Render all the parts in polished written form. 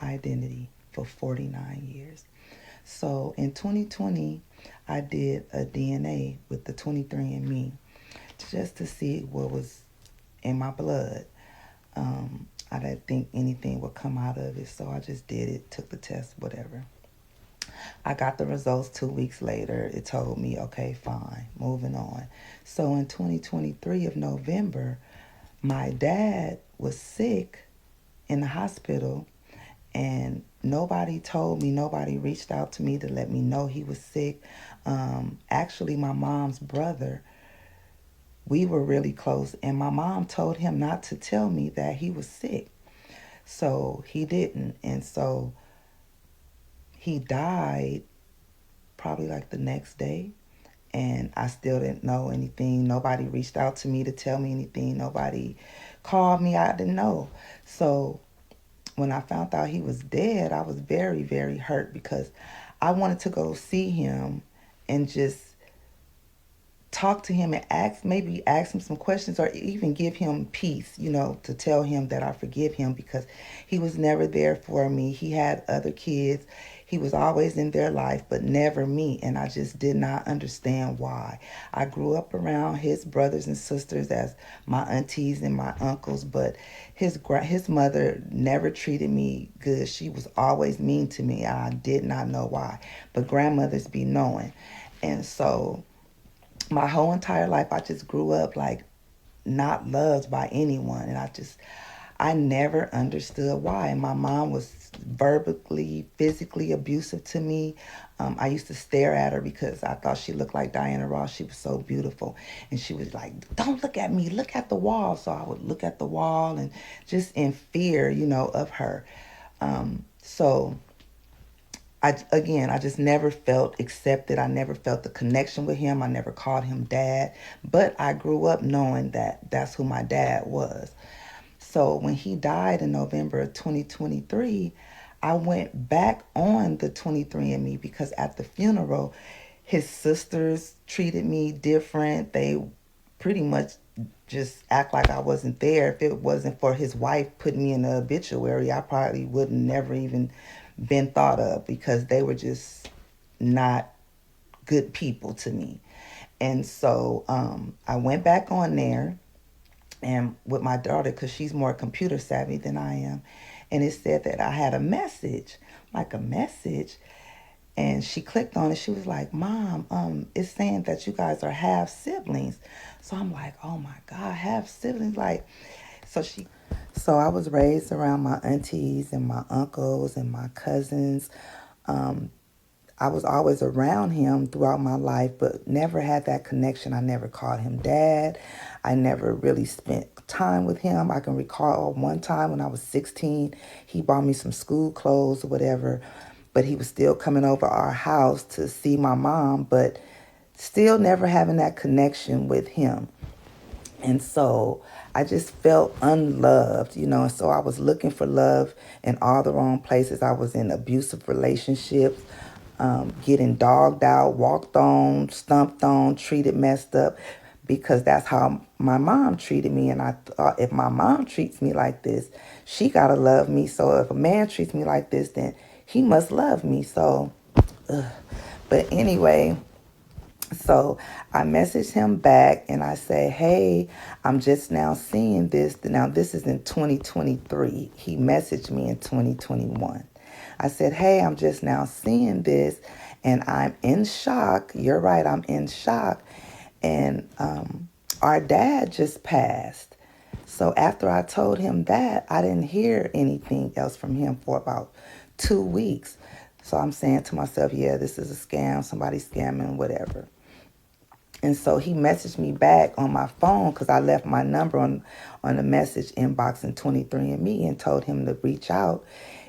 my identity for 49 years. So in 2020, I did a DNA with the 23andMe just to see what was in my blood. I didn't think anything would come out of it, so I just did it, took the test, whatever. I got the results 2 weeks later. It told me, okay, fine, moving on. So in 2023 of November, my dad was sick in the hospital, and nobody told me, nobody reached out to me to let me know he was sick. Actually, my mom's brother, we were really close, and my mom told him not to tell me that he was sick. So he didn't. And so he died probably like the next day. And I still didn't know anything. Nobody reached out to me to tell me anything. Nobody called me. I didn't know. So when I found out he was dead, I was very, very hurt because I wanted to go see him and just talk to him and maybe ask him some questions or even give him peace, to tell him that I forgive him because he was never there for me. He had other kids. He was always in their life, but never me. And I just did not understand why. I grew up around his brothers and sisters as my aunties and my uncles, but his mother never treated me good. She was always mean to me. I did not know why. But grandmothers be knowing. And so my whole entire life, I just grew up like not loved by anyone. And I never understood why. And my mom was verbally, physically abusive to me. I used to stare at her because I thought she looked like Diana Ross. She was so beautiful. And she was like, don't look at me, look at the wall. So I would look at the wall and just in fear, of her. So I just never felt accepted. I never felt the connection with him. I never called him dad. But I grew up knowing that that's who my dad was. So when he died in November of 2023, I went back on the 23andMe because at the funeral, his sisters treated me different. They pretty much just act like I wasn't there. If it wasn't for his wife putting me in the obituary, I probably would never even been thought of because they were just not good people to me. And so I went back on there and with my daughter because she's more computer savvy than I am. And it said that I had a message, like a message. And she clicked on it. She was like, Mom, it's saying that you guys are half siblings. So I'm like, oh my God, half siblings. So she, so I was raised around my aunties and my uncles and my cousins. Um, I was always around him throughout my life, but never had that connection. I never called him dad. I never really spent time with him. I can recall one time when I was 16, he bought me some school clothes or whatever, but he was still coming over our house to see my mom, but still never having that connection with him. And so I just felt unloved, and so I was looking for love in all the wrong places. I was in abusive relationships, getting dogged out, walked on, stumped on, treated messed up because that's how my mom treated me. And I thought if my mom treats me like this, she got to love me. So if a man treats me like this, then he must love me. So, but anyway, so I messaged him back and I say, hey, I'm just now seeing this. Now, this is in 2023. He messaged me in 2021. I said, hey, I'm just now seeing this and I'm in shock. You're right, I'm in shock. And our dad just passed. So after I told him that, I didn't hear anything else from him for about 2 weeks. So I'm saying to myself, yeah, this is a scam. Somebody's scamming, whatever. And so he messaged me back on my phone because I left my number on the message inbox in 23andMe and told him to reach out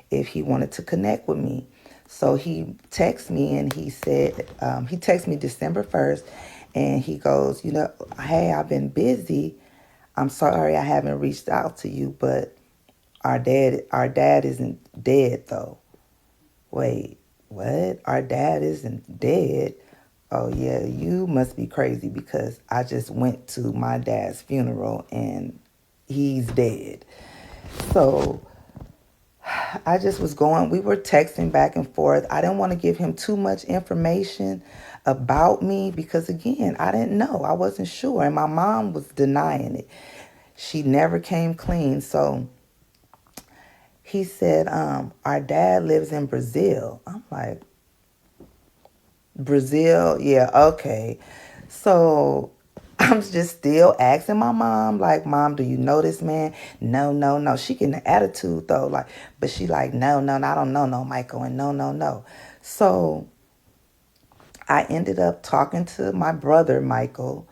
if he wanted to connect with me. So he texted me and he said, he texted me December 1st and he goes, hey, I've been busy. I'm sorry I haven't reached out to you, but our dad isn't dead though. Wait, what? Our dad isn't dead? Oh, yeah, you must be crazy because I just went to my dad's funeral and he's dead. So I just was going, we were texting back and forth. I didn't want to give him too much information about me because, again, I didn't know. I wasn't sure. And my mom was denying it. She never came clean. So he said, our dad lives in Brazil. I'm like, Brazil? Yeah, okay. So I'm just still asking my mom, like, Mom, do you know this man? No, no, no. She getting an attitude though, like, but she like, no, no, no, I don't know no Michael, and no, no, no. So I ended up talking to my brother Michael,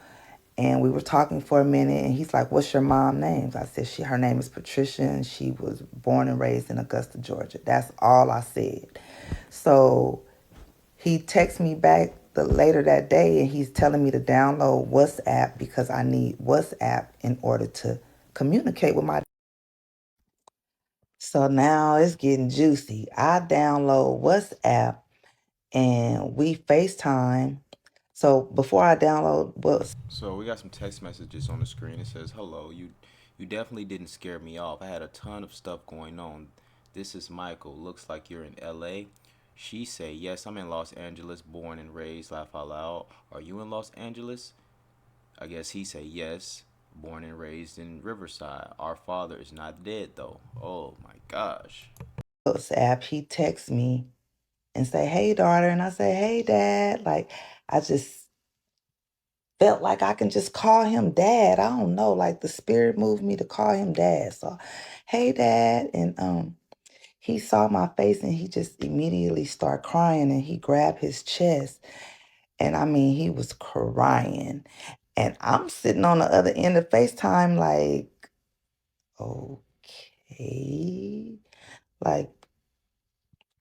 and we were talking for a minute, and he's like, what's your mom's name? I said, her name is Patricia, and she was born and raised in Augusta, Georgia. That's all I said. So he texted me back later that day, and he's telling me to download WhatsApp because I need WhatsApp in order to communicate with my. So now it's getting juicy. I download WhatsApp and we FaceTime. So before I download So we got some text messages on the screen. It says, "Hello, you definitely didn't scare me off. I had a ton of stuff going on. This is Michael. Looks like you're in L.A." She say, "Yes, I'm in Los Angeles, born and raised. Laugh out loud. Are you in Los Angeles?" I guess he say, "Yes, born and raised in Riverside. Our father is not dead though." Oh my gosh. WhatsApp, he texts me and say, hey daughter, and I say, hey dad. Like, I just felt like I can just call him dad. I don't know, like the spirit moved me to call him dad. So, hey dad, and he saw my face and he just immediately started crying, and he grabbed his chest, and I mean he was crying, and I'm sitting on the other end of FaceTime like, okay, like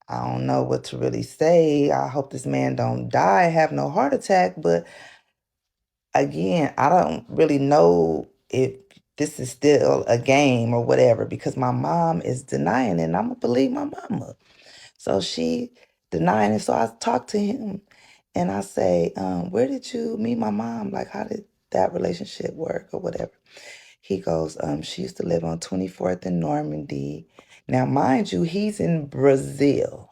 I don't know what to really say. I hope this man don't die, have no heart attack, but again, I don't really know if this is still a game or whatever because my mom is denying it, and I'm gonna believe my mama. So she denying it. So I talked to him and I say, where did you meet my mom? Like, how did that relationship work or whatever? He goes, she used to live on 24th in Normandy. Now, mind you, he's in Brazil.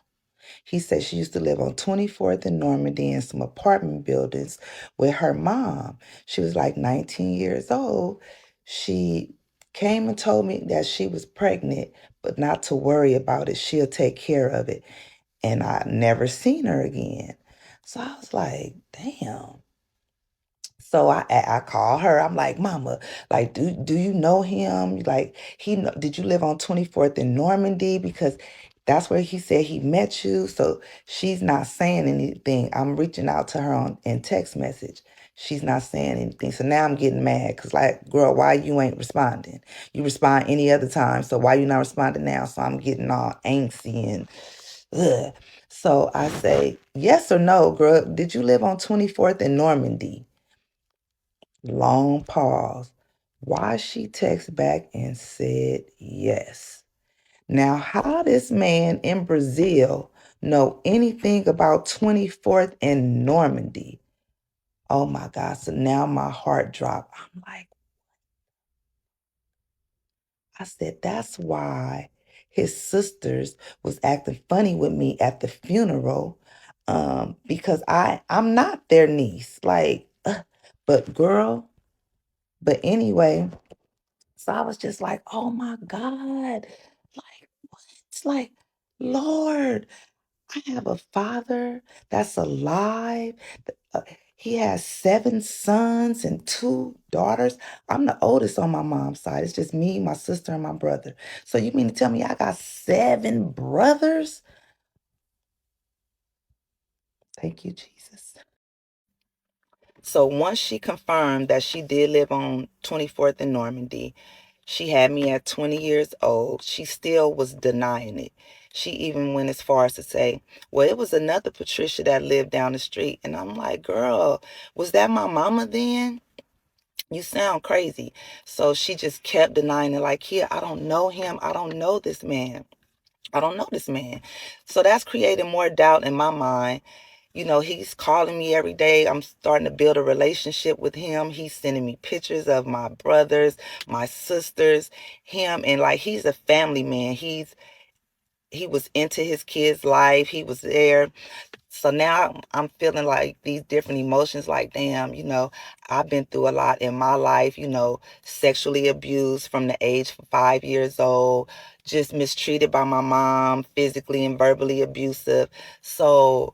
He said she used to live on 24th and Normandy in some apartment buildings with her mom. She was like 19 years old. She came and told me that she was pregnant, but not to worry about it. She'll take care of it. And I never seen her again. So I was like, damn. So I call her. I'm like, Mama, like, do you know him? Like, did you live on 24th in Normandy? Because that's where he said he met you. So she's not saying anything. I'm reaching out to her in text message. She's not saying anything. So now I'm getting mad because, like, girl, why you ain't responding? You respond any other time. So why you not responding now? So I'm getting all angsty and ugh. So I say, yes or no, girl, did you live on 24th in Normandy? Long pause. Why she text back and said yes. Now, how this man in Brazil know anything about 24th and Normandy? Oh my God. So now my heart dropped. I'm like, I said, that's why his sisters was acting funny with me at the funeral. Because I'm not their niece. Like, but girl, but anyway. So I was just like, oh my God, like what? Like, Lord, I have a father that's alive. Uh, he has 7 sons and 2 daughters. I'm the oldest on my mom's side. It's just me, my sister, and my brother. So you mean to tell me I got 7 brothers? Thank you, Jesus. So once she confirmed that she did live on 24th and Normandy, she had me at 20 years old. She still was denying it. She even went as far as to say, well, it was another Patricia that lived down the street. And I'm like, girl, was that my mama then? You sound crazy. So she just kept denying it like, here, I don't know him. I don't know this man. I don't know this man. So that's creating more doubt in my mind. You know, he's calling me every day. I'm starting to build a relationship with him. He's sending me pictures of my brothers, my sisters, him. And like, he's a family man. he was into his kid's life. He was there. So now I'm feeling like these different emotions, like, damn, I've been through a lot in my life, sexually abused from the age of 5 years old, just mistreated by my mom, physically and verbally abusive. So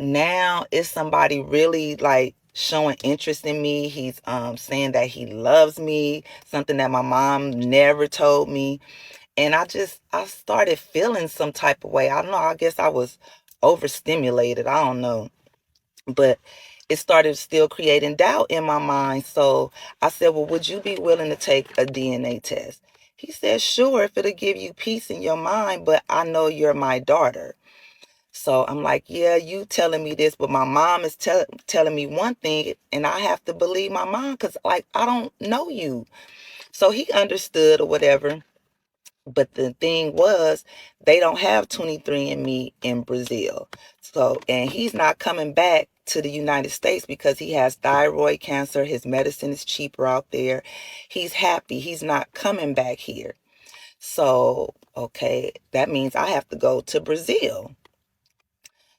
now it's somebody really like showing interest in me. He's saying that he loves me, something that my mom never told me. And I started feeling some type of way. I don't know, I guess I was overstimulated. I don't know. But it started still creating doubt in my mind. So I said, well, would you be willing to take a DNA test? He said, sure, if it'll give you peace in your mind, but I know you're my daughter. So I'm like, yeah, you telling me this, but my mom is telling me one thing, and I have to believe my mom because, like, I don't know you. So he understood or whatever. But the thing was, they don't have 23andMe in Brazil. So, and he's not coming back to the United States because he has thyroid cancer. His medicine is cheaper out there. He's happy. He's not coming back here. So, okay, that means I have to go to Brazil.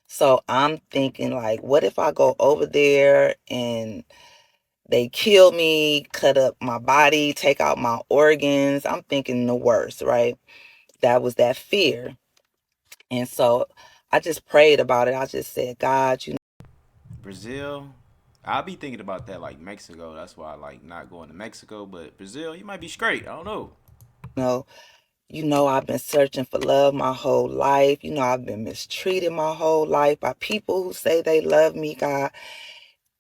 So I'm thinking, like, what if I go over there and they kill me, cut up my body, take out my organs? I'm thinking the worst, right? That was that fear. And so I just prayed about it. I just said, God, Brazil, I'll be thinking about that like Mexico. That's why I like not going to Mexico. But Brazil, you might be straight. I don't know. know, I've been searching for love my whole life. I've been mistreated my whole life by people who say they love me, God.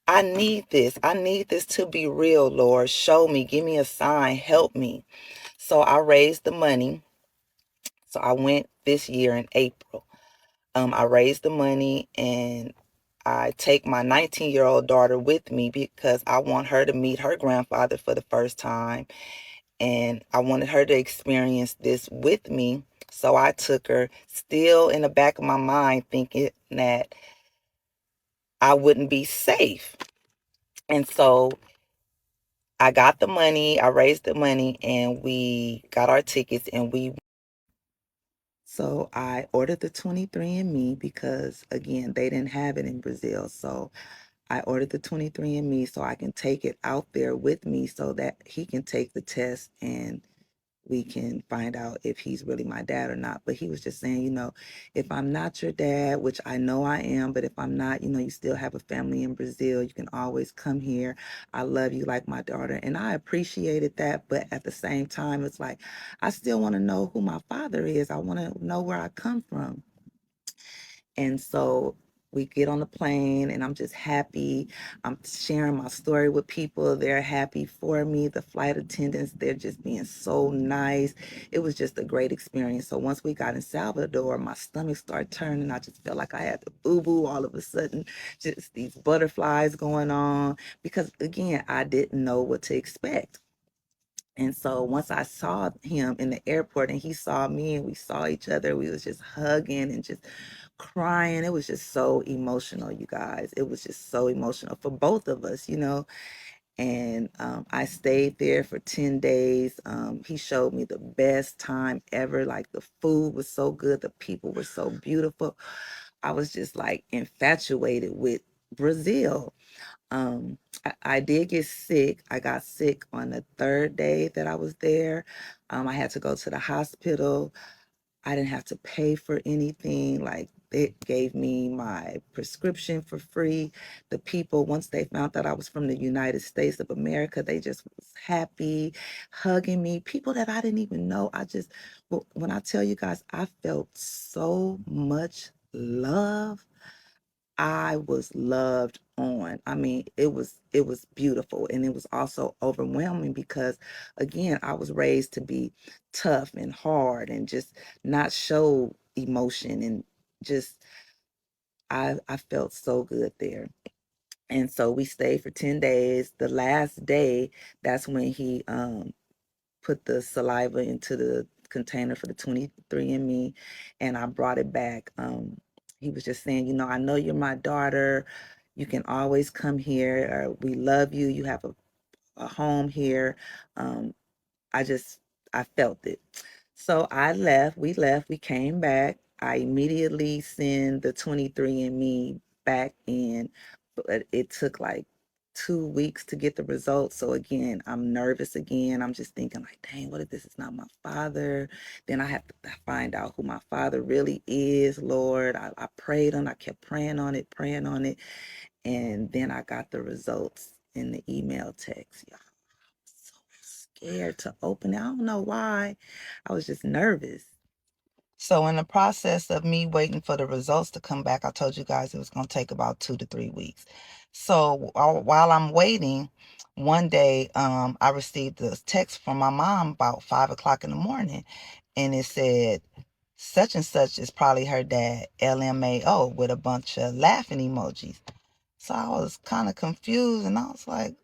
I need this. I need this to be real, Lord. Show me, give me a sign, help me. So I raised the money. So I went this year in April. I raised the money and I take my 19-year-old daughter with me because I want her to meet her grandfather for the first time. And I wanted her to experience this with me. So I took her, still in the back of my mind, thinking that I wouldn't be safe. And so I got the money, I raised the money, and we got our tickets and we. So I ordered the 23andMe because, again, they didn't have it in Brazil. So I ordered the 23andMe so I can take it out there with me so that he can take the test and we can find out if he's really my dad or not. But he was just saying, if I'm not your dad, which I know I am, but if I'm not, you still have a family in Brazil. You can always come here. I love you like my daughter. And I appreciated that. But at the same time, it's like, I still want to know who my father is. I want to know where I come from. And so we get on the plane and I'm just happy. I'm sharing my story with people. They're happy for me. The flight attendants, they're just being so nice. It was just a great experience. So once we got in Salvador, my stomach started turning. I just felt like I had the boo-boo all of a sudden, just these butterflies going on because, again, I didn't know what to expect. And so once I saw him in the airport and he saw me and we saw each other, we was just hugging and just crying. It was just so emotional, you guys. It was just so emotional for both of us. And I stayed there for 10 days. He showed me the best time ever. Like, the food was so good. The people were so beautiful. I was just like infatuated with Brazil. I did get sick. I got sick on the third day that I was there. I had to go to the hospital. I didn't have to pay for anything. Like, they gave me my prescription for free. The people, once they found that I was from the United States of America, they just was happy, hugging me. People that I didn't even know. When I tell you guys, I felt so much love. I was loved on. I mean, it was beautiful, and it was also overwhelming because, again, I was raised to be tough and hard and just not show emotion, and just I felt so good there. And so we stayed for 10 days. The last day, that's when he put the saliva into the container for the 23andMe, and I brought it back. He was just saying, I know you're my daughter. You can always come here. Or, we love you. You have a home here. Um, I felt it. So we left, we came back. I immediately sent the 23andMe back in, but it took like 2 weeks to get the results. So again, I'm nervous again. I'm just thinking like, dang, what if this is not my father? Then I have to find out who my father really is, Lord. I prayed on, I kept praying on it. And then I got the results in the email text. Y'all, so scared to open it. I don't know why. I was just nervous. So in the process of me waiting for the results to come back, I told you guys it was going to take about 2 to 3 weeks. So while I'm waiting, one day I received a text from my mom about 5 o'clock in the morning, and it said such and such is probably her dad, LMAO, with a bunch of laughing emojis. So I was kind of confused, and I was like,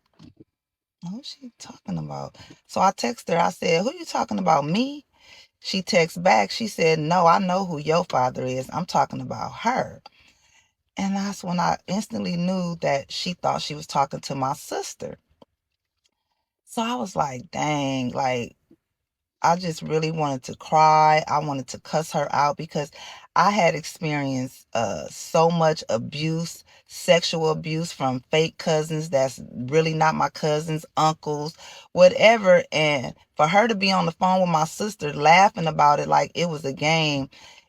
who's she talking about? So I texted her. I said, who you talking about, me? She texts back. She said, no, I know who your father is. I'm talking about her. And that's when I instantly knew that she thought she was talking to my sister. So I was like, dang, like, I just really wanted to cry. I wanted to cuss her out because I had experienced so much abuse, sexual abuse from fake cousins that's really not my cousins, uncles, whatever. And for her to be on the phone with my sister laughing about it like it was a game,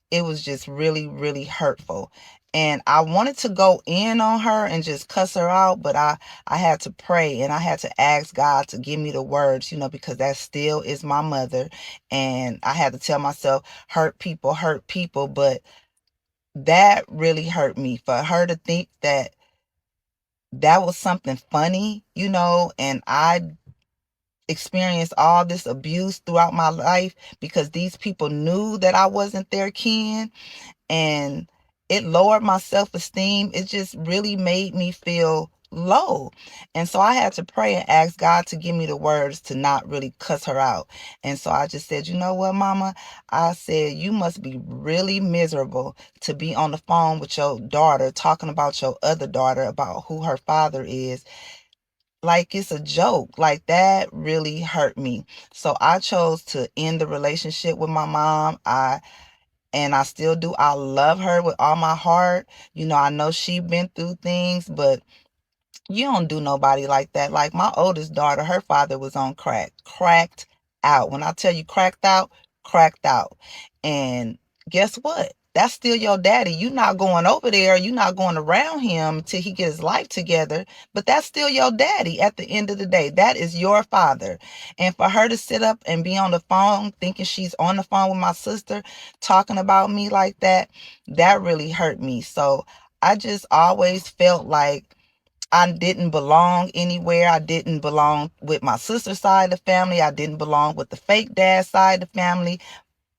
it was just really, really hurtful. And I wanted to go in on her and just cuss her out, but I had to pray and I had to ask God to give me the words, because that still is my mother. And I had to tell myself, hurt people. But that really hurt me for her to think that that was something funny, and I experienced all this abuse throughout my life because these people knew that I wasn't their kin, and it lowered my self-esteem. It just really made me feel low. And so I had to pray and ask God to give me the words to not really cuss her out. And so I just said, you know what, mama? I said, you must be really miserable to be on the phone with your daughter talking about your other daughter, about who her father is, like it's a joke. Like, that really hurt me. So I chose to end the relationship with my mom. I still do. I love her with all my heart. I know she been through things, but you don't do nobody like that. Like my oldest daughter, her father was on crack, cracked out. When I tell you cracked out, cracked out. And guess what? That's still your daddy. You not going over there. You not going around him till he get his life together. But that's still your daddy at the end of the day. That is your father. And for her to sit up and be on the phone thinking she's on the phone with my sister talking about me like that, that really hurt me. So I just always felt like I didn't belong anywhere. I didn't belong with my sister's side of the family. I didn't belong with the fake dad side of the family.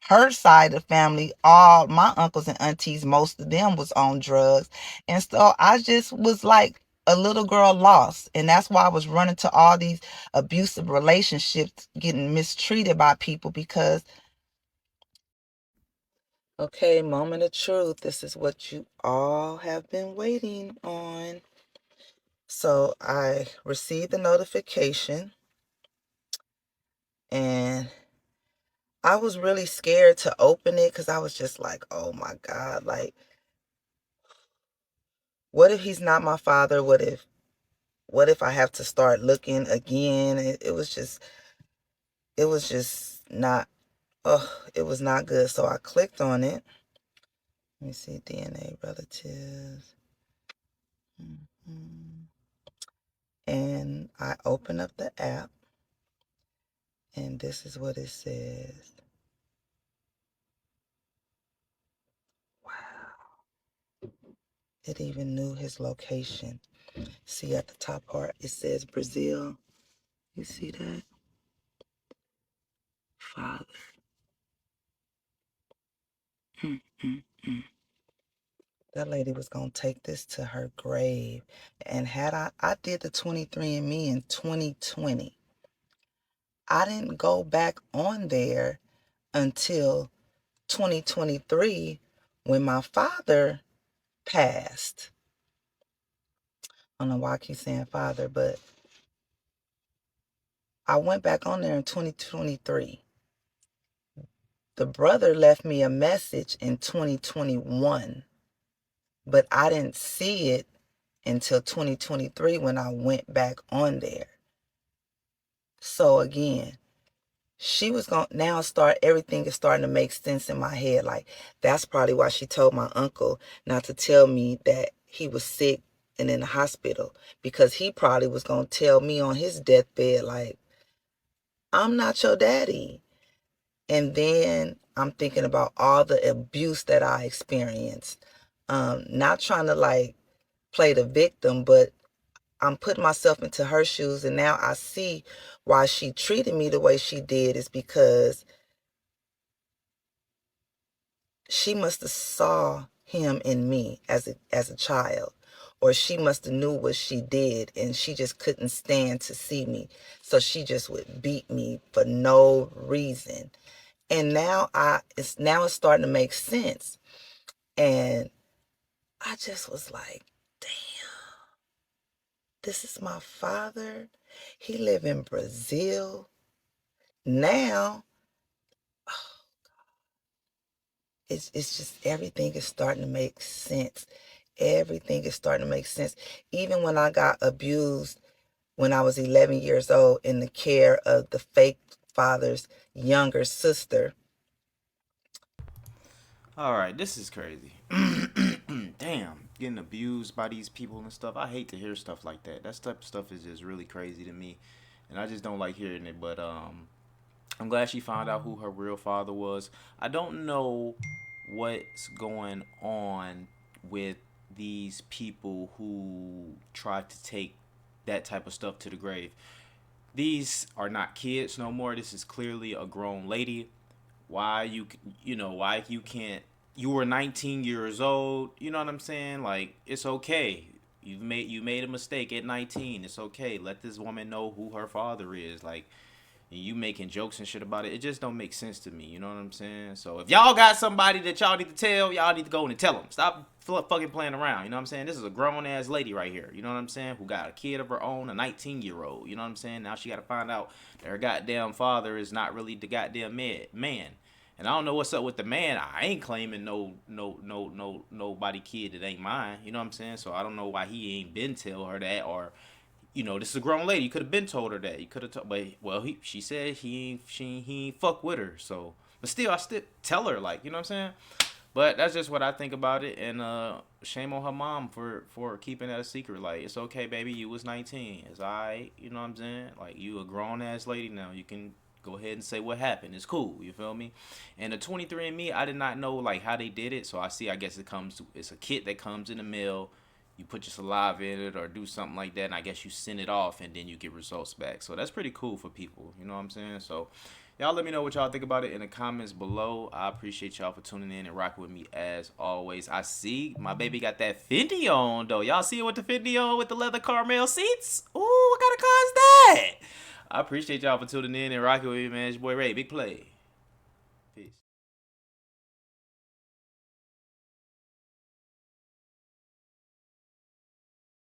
Her side of the family, all my uncles and aunties, most of them was on drugs. And so I just was like a little girl lost. And that's why I was running to all these abusive relationships, getting mistreated by people because, okay, moment of truth. This is what you all have been waiting on. So I received the notification, and I was really scared to open it because I was just like, oh my God, like, what if he's not my father? What if I have to start looking again? It was just not, it was not good. So I clicked on it. Let me see, DNA relatives. And I open up the app, and this is what it says. Wow. It even knew his location. See at the top part, it says Brazil. You see that? Father. Mm, mm, mm. That lady was going to take this to her grave. And had I did the 23andMe in 2020. I didn't go back on there until 2023 when my father passed. I don't know why I keep saying father, but I went back on there in 2023. The brother left me a message in 2021, but I didn't see it until 2023 when I went back on there. So again, she was going to now start, everything is starting to make sense in my head. Like, that's probably why she told my uncle not to tell me that he was sick and in the hospital, because he probably was going to tell me on his deathbed, like, I'm not your daddy. And then I'm thinking about all the abuse that I experienced. Not trying to like play the victim, but I'm putting myself into her shoes, and now I see why she treated me the way she did is because she must have saw him in me as a child, or she must have knew what she did and she just couldn't stand to see me, so she just would beat me for no reason. And now it's starting to make sense. And I just was like, damn, this is my father. He live in Brazil now. It's just, everything is starting to make sense. Everything is starting to make sense. Even when I got abused when I was 11 years old in the care of the fake father's younger sister. All right, this is crazy. Damn, getting abused by these people and stuff. I hate to hear stuff like that. That type of stuff is just really crazy to me, and I just don't like hearing it. But I'm glad she found out who her real father was. I don't know what's going on with these people who try to take that type of stuff to the grave. These are not kids no more. This is clearly a grown lady. Why why you can't, you were 19 years old, you know what I'm saying? Like, it's okay. You made a mistake at 19. It's okay. Let this woman know who her father is. Like, you making jokes and shit about it, it just don't make sense to me. You know what I'm saying? So if y'all got somebody that y'all need to tell, y'all need to go and tell them. Stop fucking playing around. You know what I'm saying? This is a grown ass lady right here. You know what I'm saying? Who got a kid of her own, a 19-year-old. You know what I'm saying? Now she got to find out that her goddamn father is not really the goddamn man. And I don't know what's up with the man. I ain't claiming nobody kid that ain't mine. You know what I'm saying? So I don't know why he ain't been tell her that, or this is a grown lady. You could have been told her that. You could have told, but well, she said he ain't fuck with her. So, but still, I still tell her, like, you know what I'm saying. But that's just what I think about it, and shame on her mom for keeping that a secret. Like, it's okay, baby, you was 19. It's alright. You know what I'm saying? Like, you a grown ass lady now. You can go ahead and say what happened. It's cool. You feel me? And the 23andMe, I did not know like how they did it. So I see. I guess it's a kit that comes in the mail. You put your saliva in it or do something like that, and I guess you send it off, and then you get results back. So that's pretty cool for people. You know what I'm saying? So y'all let me know what y'all think about it in the comments below. I appreciate y'all for tuning in and rocking with me as always. I see my baby got that Fendi on though. Y'all see it with the Fendi on with the leather caramel seats? Ooh, what kind of car is that? I appreciate y'all for tuning in and rocking with me, man. It's your boy Ray. Big play.